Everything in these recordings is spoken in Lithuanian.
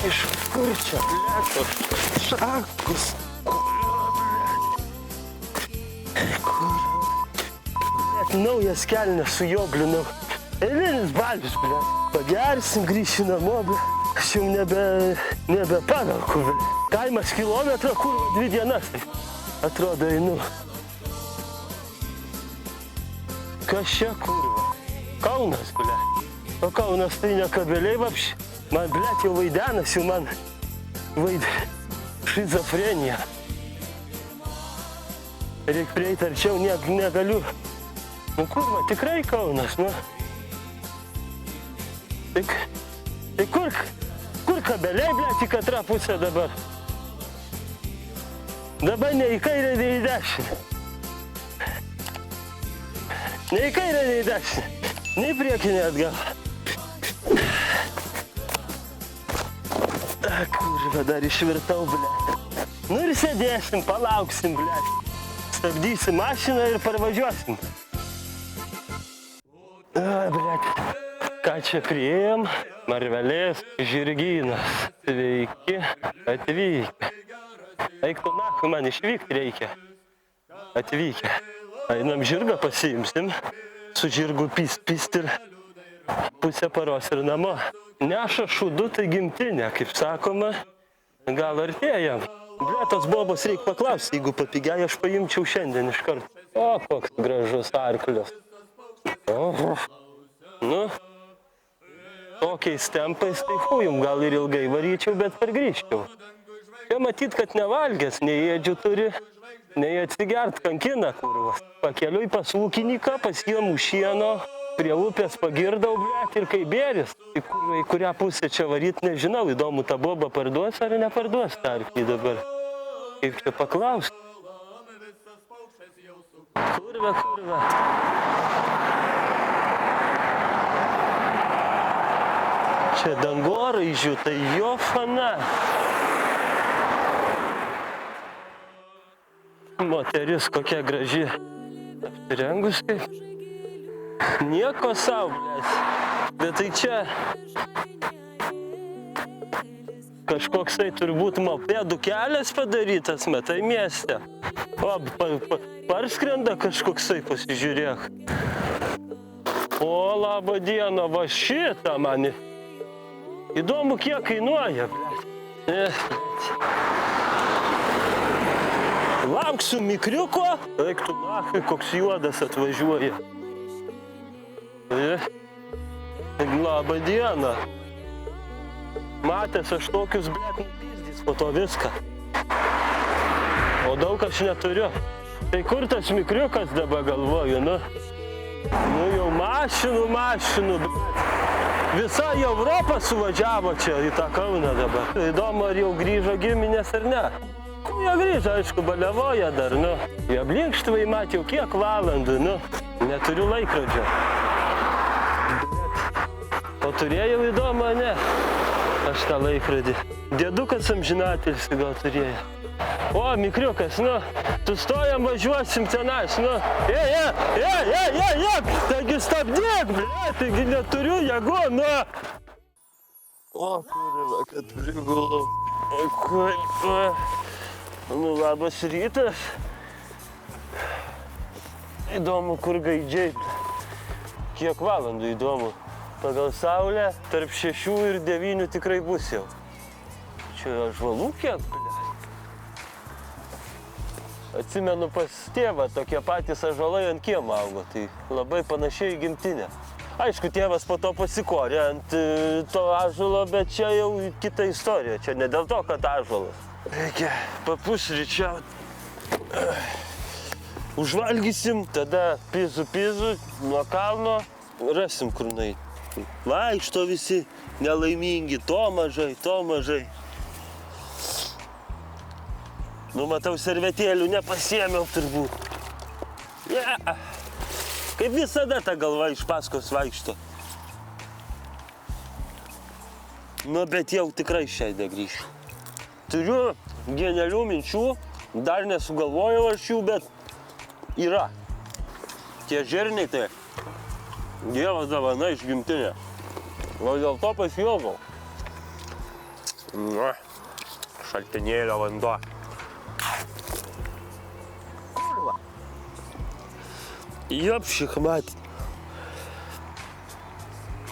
Iš kur čia, blėt, šakus? Blėt, naujas kelnes su joglinau. Eilinis balius, blėt. Pagersim, grįšiu namo, blėt. Aš jau nebepavelku, blėt. Kaimas kilometrą, kurva, 2 dienas. Atrodo, einu. Kas čia, kurva? Kaunas, blėt. O Kaunas tai ne kabeliai, vapši. Man, blėt, jau vaidenas, jau man šizofrenija. Reik prieit arčiau, negaliu. Nu, kurva, tikrai Kaunas, nu. Tai kur kabeliai, blėt, į katrą pusę dabar? Dabar ne į kairę, ne į dešinę. Ne į kairę, ne į dešinę. Ne į priekį, ne atgal. Kurva, dar išvirtau, blėt. Nu ir sėdėsim, palauksim, blėt. Stabdysim mašiną ir parvažiuosim. Blėt. Ką čia priėjom? Marvelės žirgynas. Sveiki, atvykę. Eik tu nahu, man išvykti reikia. Atvykę. Einam žirgą pasiimsim. Su žirgu pist ir pusę paros ir namo. Neša šūdu, tai gimtinė, kaip sakoma. Gal artėjam. Ble, tos bobos reik paklausti, jeigu papigiai aš paimčiau šiandien iš karto. O, koks gražus arklius. O, nu, tokiais tempais tai fujum, gal ir ilgai varyčiau, bet pargrįžčiau. Čia matyt, kad nevalgęs, nei ėdžių turi, nei atsigert kankina, kurvas. Pakeliui pas ūkininką, pasiemu šieno, prie upės pagirdau, blėt, ir kai bėris. Tai kurva, į kurią pusę čia varyt, nežinau, įdomu, tą bobą parduos ar neparduos tą arklį dabar. Kaip čia paklausti? Kurva. Čia dangoraižių, tai jo fana. Moteris kokia graži. Apsirengus kaip. Nieko sau, blėt. Bet tai čia kažkoksai turbūt mopedų kelias padarytas, matai, mieste. O, parskrenda kažkoksai, pasižiūrėk. O, laba diena, va šitą man. Įdomu, kiek kainuoja, blėt. Lauksiu mikriuko. Eik tu nahui, koks juodas atvažiuoja. Labą dieną. Matęs aš tokius, blėt, nupizdys po to viską. O daug aš neturiu. Tai kur tas mikriukas dabar galvoju, nu? Nu jau mašinų, blėt. Visa Europa suvažiavo čia į tą Kauną dabar. Įdomu, ar jau grįžo giminės ar ne. Jie grįžo, aišku, baliavoja dar, nu. Jie blinkštvai matėjau kiek valandų, nu. Neturiu laikrodžio. O turėjau, įdomu, ne? Aš tą laikrodį. Dėdukas amžinatilsį gal turėjo. O, mikriukas, nu, tu stojam, važiuosim tenais, nu. Taigi stabdėk, blėt, taigi neturiu jėgų, nu. O, kurva, kad prigulau. O, kaip. Nu, labas rytas. Įdomu, kur gaidžiai. Kiek valandų įdomu. Pagal saulę tarp 6 ir 9 tikrai bus jau. Čia ąžuolų kiek, blėt. Atsimenu pas tėvą, tokie patys ąžuolai ant kiemo augo, tai labai panašiai į gimtinę. Aišku, tėvas po to pasikorė ant to ąžuolo, bet čia jau kita istorija, čia ne dėl to, kad ąžuolas. Reikia papusryčiaut. Užvalgysim, tada pizu nuo kalno, rasim kur nueit. Vaikšto visi nelaimingi, to mažai. Nu, matau, servetėlių nepasiėmiau turbūt. Kaip visada ta galva iš paskos vaikšto. Nu, bet jau tikrai šiai negrįšiu. Turiu genialių minčių, dar nesugalvojau aš jų, bet yra. Tie žirniai tai Dievo dovana iš gimtinė. O dėl to pasijuokau. Nu, šaltinėlio vanduo. Jopšik,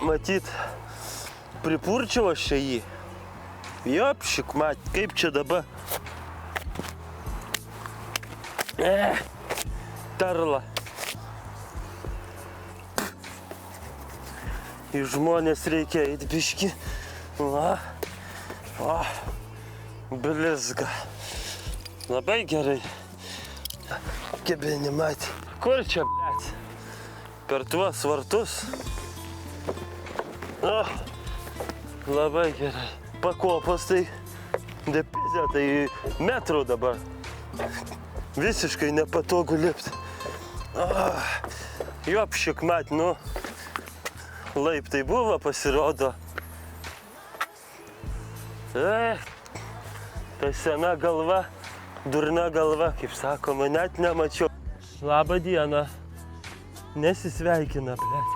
matyt, pripurčiau aš čia jį. Jopšik, kaip čia dabar. Tarla. Į žmonės reikia eiti biški. Va. O, blizga. Labai gerai. Kebeni, matė. Kur čia, blėt? Per tuos vartus? O, labai gerai. Pakopos tai depizė, tai metrų dabar. Visiškai nepatogu lipti. Jopšik, mat, nu. Laiptai buvo, pasirodo. Tai sena galva, durna galva, kaip sakoma, net nemačiau. Labą dieną. Nesisveikina, blėt.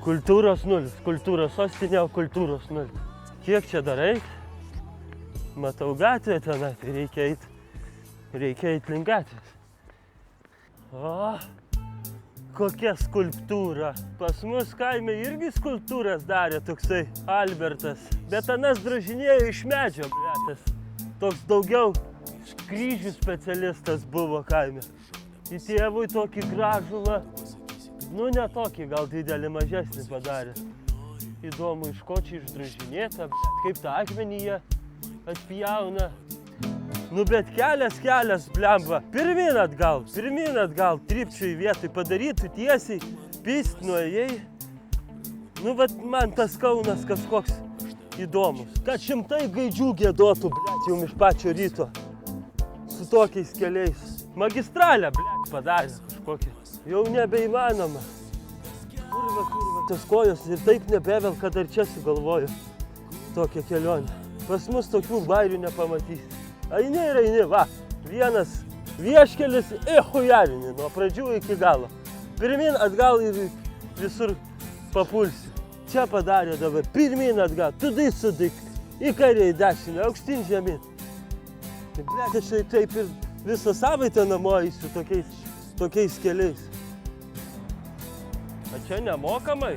Kultūros nulis, kultūros sostinė, kultūros nulis. Kiek čia dar eit? Matau gatvę tenai, tai reikia eit link gatvės. O, kokia skulptūra. Pas mus kaime irgi skulptūras darė toksai Albertas. Bet anas drožinėjo iš medžio, blėtas. Toks daugiau kryžių specialistas buvo kaime. Į tėvui tokį gražų, nu ne tokį, gal didelį, mažesnį padarė. Įdomu, iš ko čia išdrožinėta, kaip tą akmenį jie atpjauna. Nu bet kelias, blemba. Pirmyn atgal, trypčiau į vietoj, padarytų tiesiai, pyst nuėjai. Nu bet man tas Kaunas kažkoks įdomus. Kad šimtai gaidžių giedotų, blėt, jau iš pačio ryto. Su tokiais keliais. Magistralę, blėt, padarė kažkokią. Jau nebeįmanoma. Kurva, tas kojos ir taip nebevel, kad ar čia sugalvoju tokią kelionę. Pas mus tokių bairių nepamatysi. Eini ir eini, va. Vienas vieškelis hujarini nuo pradžių iki galo. Pirmyn atgal ir visur papulsi. Čia padarė dabar. Pirmyn atgal, tudai sudik. Į kairę, į dešinę, aukštyn žemyn. Blėt, aš taip ir visą savaitę namo eisiu tokiais keliais. A čia nemokamai?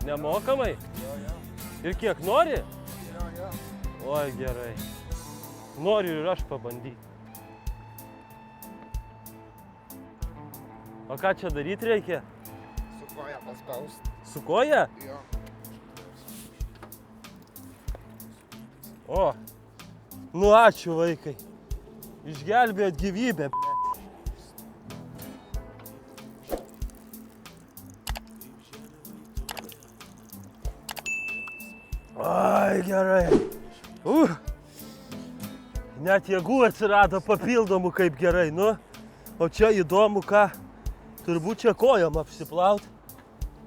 Nemokamai? Ir kiek nori? Oi, gerai. Noriu ir aš pabandyti. O ką čia daryti reikia? Su koja paspaust. Su koja? Jo. O, nu ačiū vaikai. Išgelbėjot gyvybę. Ai, gerai. Net jėgų atsirado papildomų, kaip gerai, nu. O čia įdomu, ką. Turbūt čia kojom apsiplaut.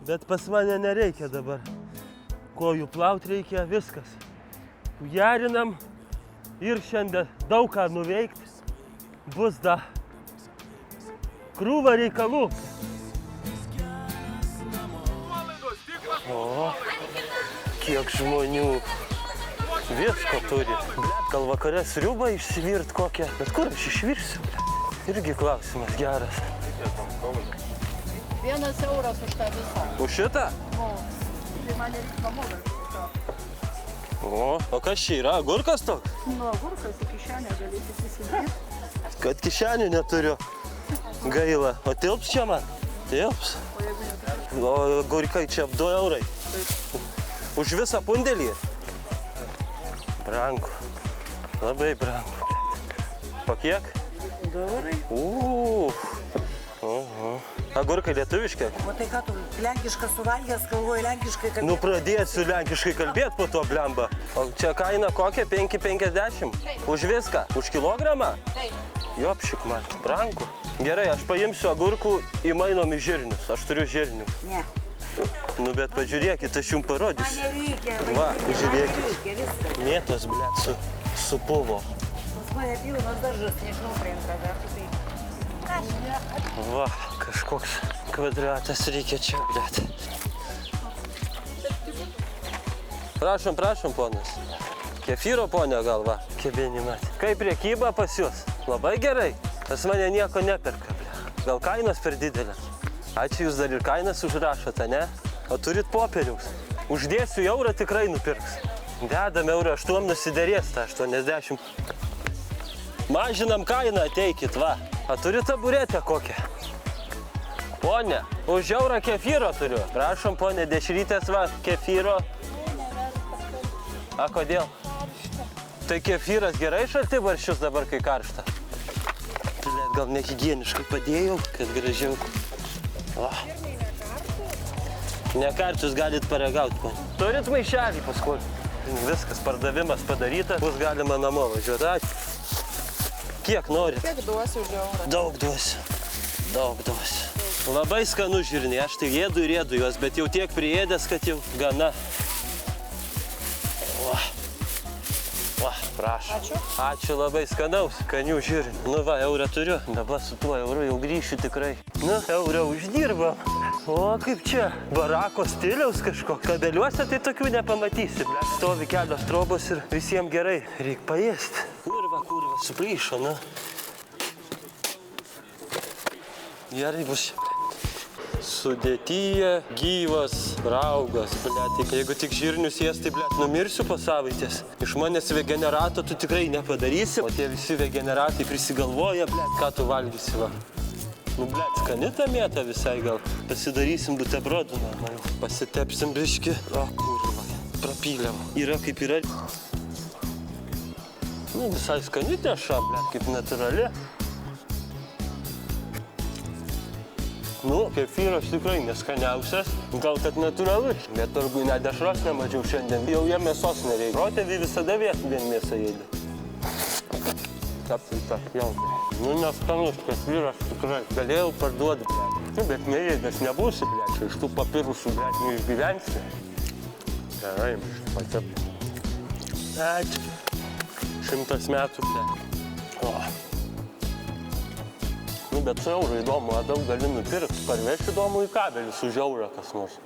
Bet pas mane nereikia dabar. Kojų plaut reikia viskas. Jarinam ir šiandien daug ką nuveikti. Bus da krūva reikalų. O, kiek žmonių visko turi. Gal vakare sriubą išsivirt kokią. Bet kur aš išvirsiu? Irgi klausimas geras. 1 euras už tą visą. Už šitą? O, tai man reikia pamogas. O kas čia yra? Agurkas toks? Nu, agurkas į kišenę galėsi prisidėti. Kad kišenių neturiu. Gaila. O tilps čia man? Tilps. O jeigu neturiu? O agurkai čia 2 eurai. Už visą pundelį? Brangu. Labai brangu. Po kiek? 2 eurai. Agurkai lietuviški? O tai ką tu, lenkišką suvalgęs, galvoji lenkiškai kalbėti? Nu pradėsiu lenkiškai kalbėti po to, blemba. O čia kaina kokia? 5,50? Už viską? Už kilogramą? Taip. Jopšik man, brangu. Gerai, aš paimsiu agurkų, įmainom į žirnius. Aš turiu žirnių. Ne. Nu bet pažiūrėkit, aš jums parodysiu. Man nereikia. Va, žiūrėkit. Man nereikia, viskas. Mėtos, blet, supuvo. Pas mane pilnas daržas, nežinau, prie antrą kartą. Va, kažkoks kvadratas reikia čia, blet. Prašom, prašom, ponas. Kefyro, ponia, galva. Kebėnį matė. Kaip prekyba pas jūs? Labai gerai. Pas mane nieko neperka, ble. Gal kainos per didelė? Ačiū, jūs dar ir kainas užrašote, ne? O turit popieriaus? Uždėsiu eurą, tikrai nupirks. Dedam eurą 8, nusiderės tą 80. Mažinam kainą, ateikit, va. A turit taburetę kokią? Pone, už eurą kefyro turiu. Prašom, ponė, dešrytės, va, kefyro. A, kodėl? Tai kefyras gerai šaltibarščius dabar, kai karšta? Gal nehigieniškai padėjau, kad gražiau. O. Nekarčius galit paragauti, ponė. Turit maišelį paskui. Viskas, pardavimas padarytas, bus galima namo važiuoti. Ačiū. Kiek norit? Kiek duosiu už eurą? Daug duosiu. Daug duosiu. Labai skanu žirniai, aš tai ėdu ir ėdu juos, bet jau tiek priėdęs, kad jau gana. Va, prašau. Ačiū. Ačiū labai skanaus, skanių žirnių. Nu va, eurą turiu, dabar su tuo euru jau grįšiu tikrai. Nu, eurą uždirbam. O kaip čia, barako stiliaus kažko. Kabeliuose tai tokių nepamatysi. Stovi kelios trobos ir visiems gerai. Reik paėsti. Kurva, suplyšo, nu. Gerai bus. Sudėtyje gyvas raugas, blet. Jeigu tik žirnius ės, tai, blet, numirsiu po savaitės. Iš manęs vegenerato tu tikrai nepadarysi. O tie visi vegeneratai prisigalvoja, blet, ką tu valgysi, va. Nu, blet, skani ta mėta visai gal. Pasidarysim butebrodų, normaliau. Pasitepsim biškį. O, kurva, prapyliam. Yra kaip yra. Nu, visai skani tieša, blet, kaip natūrali. Nu, kefyras tikrai neskaniausias, gal kad natūralus, bet turgui net dešros nemačiau šiandien, jau jie mėsos nereikia. Protėviai visada vien mėsą ėdė. Kaptai tą jautį. Nu, neskanus kefyras tikrai, galėjau parduoti, blet. Nu, bet neėdęs nebūsi, blet, iš tų papirusų, blet, neišgyvensi. Gerai, patep. Ačiū. 100 metų, blet. O. Nu, bet su euru įdomu, daug gali nupirkti, parveši įdomu į kabelį su eurą kas nors.